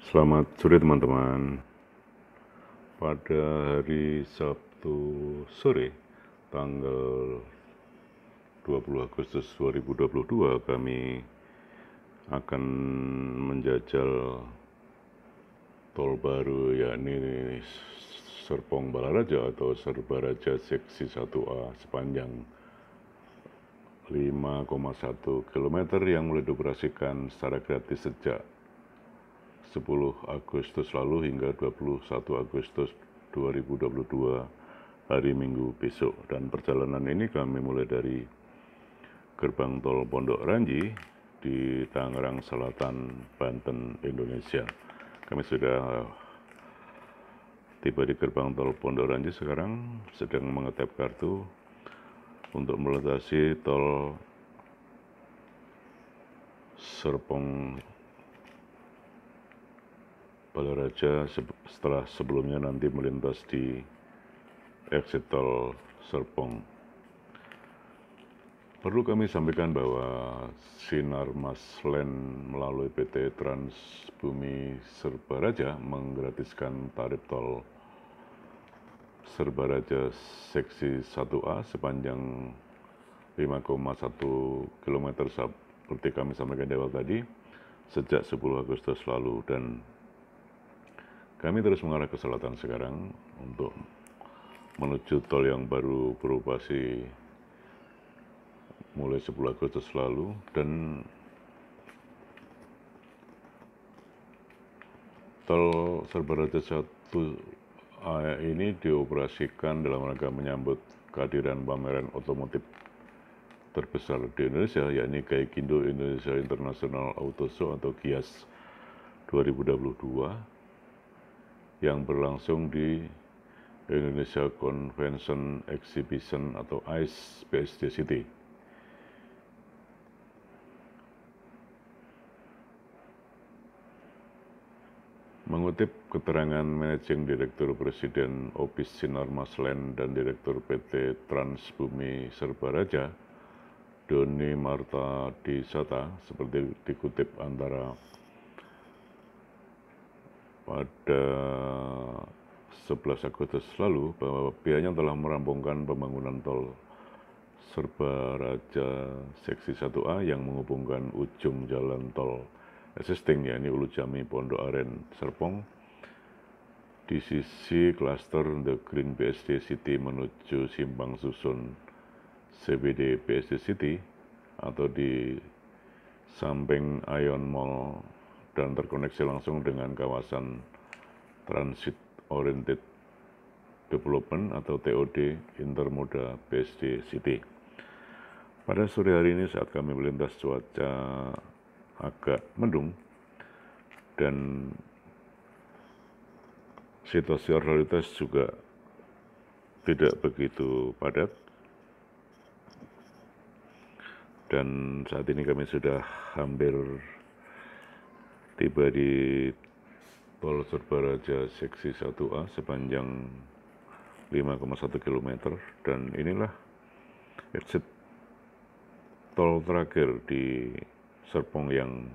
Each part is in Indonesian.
Selamat sore teman-teman. Pada hari Sabtu sore, tanggal 20 Agustus 2022, kami akan menjajal tol baru, yakni Serpong Balaraja atau Serbaraja Seksi 1A sepanjang 5,1 km yang mulai dioperasikan secara gratis sejak 10 Agustus lalu hingga 21 Agustus 2022 hari Minggu besok. Dan perjalanan ini kami mulai dari gerbang tol Pondok Ranji di Tangerang Selatan, Banten, Indonesia. Kami sudah tiba di gerbang tol Pondok Ranji, sekarang sedang mengetap kartu untuk melintasi tol Serpong Balaraja setelah sebelumnya nanti melintas di exit tol Serpong. Perlu kami sampaikan bahwa Sinarmas Land melalui PT Transbumi Serbaraja menggratiskan tarif tol Serbaraja Seksi 1A sepanjang 5,1 km seperti kami sampaikan di awal tadi sejak 10 Agustus lalu, dan kami terus mengarah ke selatan sekarang untuk menuju tol yang baru beroperasi mulai 10 Agustus lalu. Dan tol Serbaraja 1A ini dioperasikan dalam rangka menyambut kehadiran pameran otomotif terbesar di Indonesia, yakni Gaikindo Indonesia International Auto Show atau GIAS 2022 yang berlangsung di Indonesia Convention Exhibition atau ICE BSD City. Mengutip keterangan Managing Direktur Presiden Opis Sinarmas Land dan Direktur PT Transbumi Serbaraja, Doni Marta Disata, seperti dikutip antara pada 11 Agustus lalu, bahwa pihaknya telah merampungkan pembangunan tol Serbaraja Seksi 1A yang menghubungkan ujung jalan tol existing, yakni Ulu Jami, Pondok Aren, Serpong di sisi klaster The Green BSD City menuju Simpang Susun CBD BSD City atau di samping Ion Mall dan terkoneksi langsung dengan kawasan Transit Oriented Development atau TOD Intermoda BSD City. Pada sore hari ini saat kami melintas, cuaca agak mendung dan situasi lalu lintas juga tidak begitu padat. Dan saat ini kami sudah hampir tiba di tol Serbaraja Seksi 1A sepanjang 5,1 km, dan inilah exit tol terakhir di Serpong yang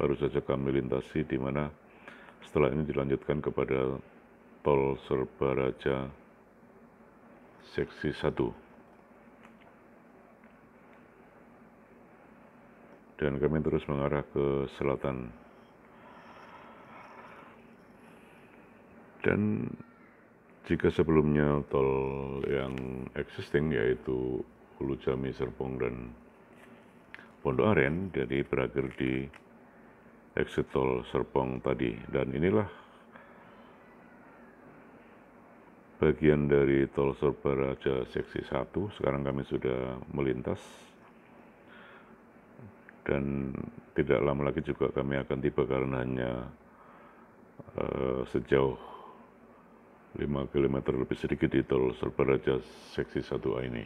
baru saja kami lintasi, di mana setelah ini dilanjutkan kepada tol Serbaraja Seksi 1. Dan kami terus mengarah ke selatan. Dan jika sebelumnya tol yang existing yaitu Ulu Jami, Serpong, dan Pondok Aren jadi berakhir di exit tol Serpong tadi, dan inilah bagian dari tol Serbaraja Seksi 1. Sekarang kami sudah melintas dan tidak lama lagi juga kami akan tiba, karena hanya sejauh 5 km lebih sedikit di tol Serbaraja Seksi 1A ini.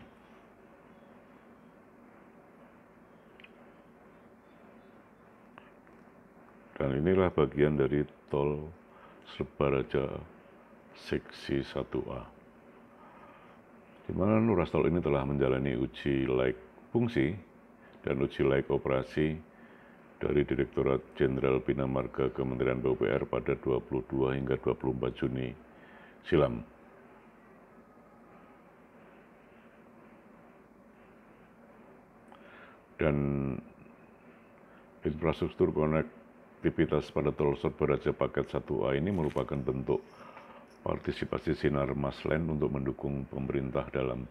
Dan inilah bagian dari tol Serbaraja Seksi 1A, di mana ruas tol ini telah menjalani uji laik fungsi dan uji laik operasi dari Direktorat Jenderal Bina Marga Kementerian PUPR pada 22 hingga 24 Juni silam. Dan infrastruktur konektivitas pada tol Serbaraja paket 1A ini merupakan bentuk partisipasi Sinar Maslen untuk mendukung pemerintah dalam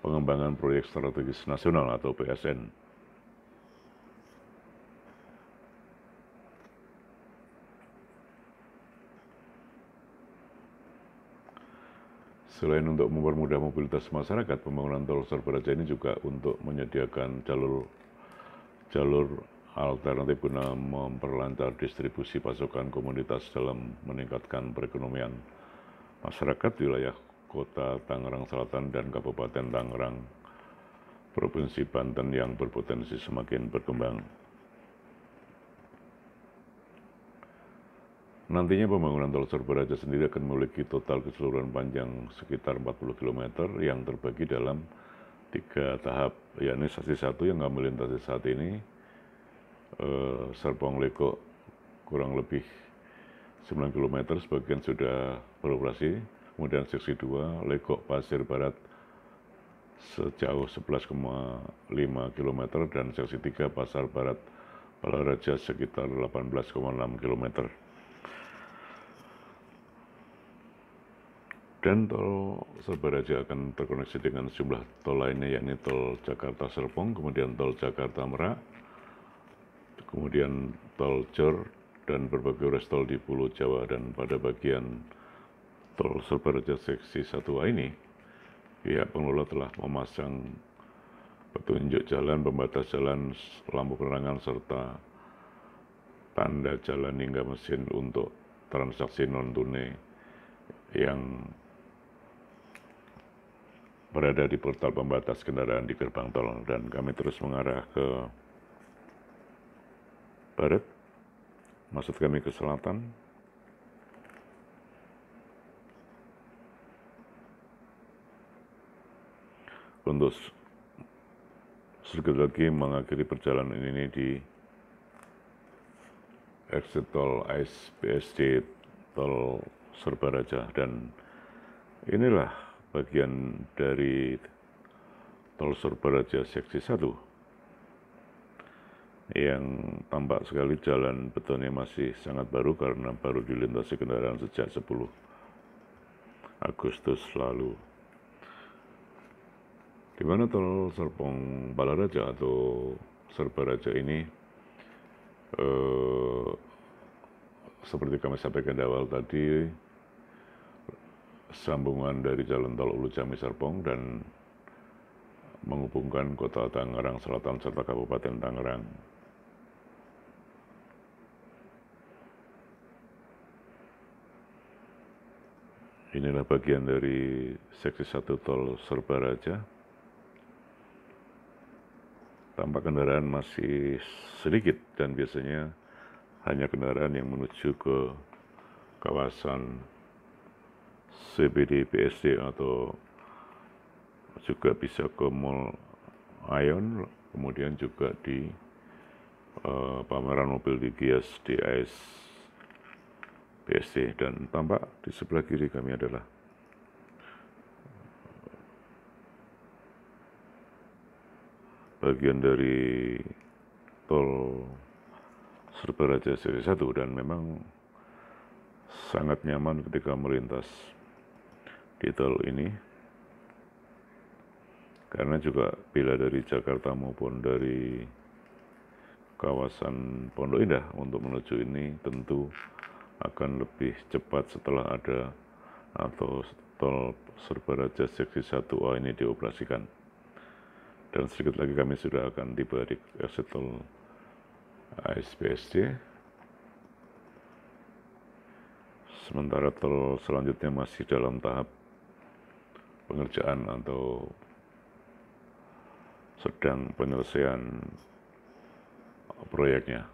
pengembangan proyek strategis nasional atau PSN. Selain untuk mempermudah mobilitas masyarakat, pembangunan tol Serbaraja ini juga untuk menyediakan jalur alternatif guna memperlancar distribusi pasokan komoditas dalam meningkatkan perekonomian masyarakat di wilayah Kota Tangerang Selatan dan Kabupaten Tangerang, Provinsi Banten yang berpotensi semakin berkembang. Nantinya pembangunan tol Serbaraja sendiri akan memiliki total keseluruhan panjang sekitar 40 km yang terbagi dalam 3 tahap, yakni stasiun 1 yang kami lintasi saat ini, Serpong Lekok kurang lebih 9 km, sebagian sudah beroperasi. Kemudian seksi 2, Lekok Pasir Barat sejauh 11,5 km dan seksi 3 Pasar Barat Balaraja sekitar 18,6 km. Dan tol Serbaraja akan terkoneksi dengan sejumlah tol lainnya, yakni tol Jakarta Serpong, kemudian tol Jakarta Merak, kemudian tol Jor, dan berbagai ruas tol di Pulau Jawa. Dan pada bagian tol Serbaraja seksi 1A ini, pihak pengelola telah memasang petunjuk jalan, pembatas jalan, lampu penerangan, serta tanda jalan hingga mesin untuk transaksi non-tunai yang berada di portal pembatas kendaraan di gerbang tol. Dan kami terus mengarah ke barat, maksud kami ke selatan. Untuk sedikit lagi mengakhiri perjalanan ini di exit tol ASBSD tol Serbaraja. Dan inilah bagian dari tol Serbaraja seksi 1 yang tampak sekali jalan betonnya masih sangat baru karena baru dilintasi kendaraan sejak 10 Agustus lalu. Di mana tol Serpong Balaraja atau Serbaraja ini seperti kami sampaikan di awal tadi, sambungan dari jalan tol Ulu Jami Serpong dan menghubungkan Kota Tangerang Selatan serta Kabupaten Tangerang. Inilah bagian dari seksi 1 tol Serbaraja. Tampak kendaraan masih sedikit dan biasanya hanya kendaraan yang menuju ke kawasan CBD BSD atau juga bisa ke Mall Ion, kemudian juga di pameran mobil di Gias DIS BSD. Dan tampak di sebelah kiri kami adalah bagian dari tol Serbaraja seri 1 dan memang sangat nyaman ketika melintas di tol ini, karena juga bila dari Jakarta maupun dari kawasan Pondok Indah untuk menuju ini tentu akan lebih cepat setelah ada atau tol Serbaraja seksi 1A ini dioperasikan. Dan sedikit lagi kami sudah akan tiba di exit tol ASBSD. Sementara tol selanjutnya masih dalam tahap pengerjaan atau sedang penyelesaian proyeknya.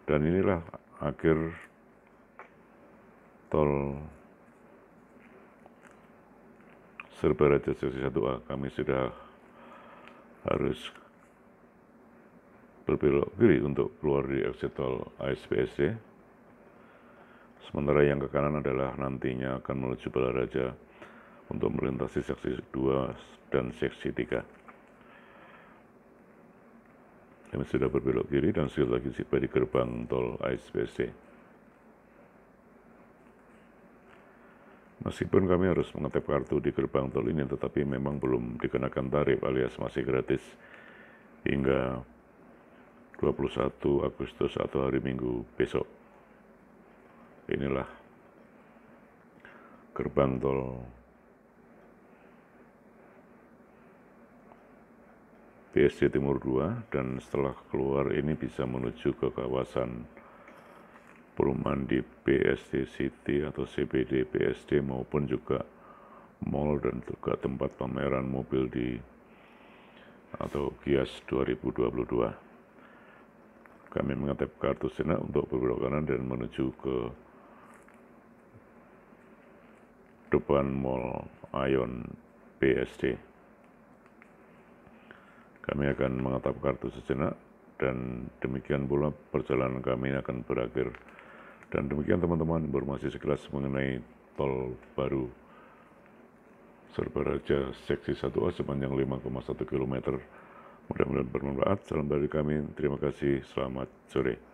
Dan inilah akhir tol Serbaraja seksi 1A kami sudah harus berbelok kiri untuk keluar di exit tol ASBSD. Sementara yang ke kanan adalah nantinya akan menuju Balaraja untuk melintasi seksi 2 dan seksi 3. Kami sudah berbelok kiri dan sudah lagi tiba di gerbang tol ASBSD. Meskipun kami harus mengetep kartu di gerbang tol ini, tetapi memang belum dikenakan tarif alias masih gratis hingga 21 Agustus atau hari Minggu besok. Inilah gerbang tol BSD Timur 2, dan setelah keluar ini bisa menuju ke kawasan perumahan di BSD City atau CBD BSD, maupun juga mall dan juga tempat pameran mobil di atau Gias 2022. Kami mengetep kartu sejenak untuk berbelok kanan dan menuju ke depan mall Ion BSD. Kami akan mengetap kartu sejenak dan demikian pula perjalanan kami akan berakhir. Dan demikian teman-teman, informasi sekilas mengenai tol baru Serbaraja seksi 1A sepanjang 5,1 km. Mudah-mudahan bermanfaat. Salam dari kami. Terima kasih. Selamat sore.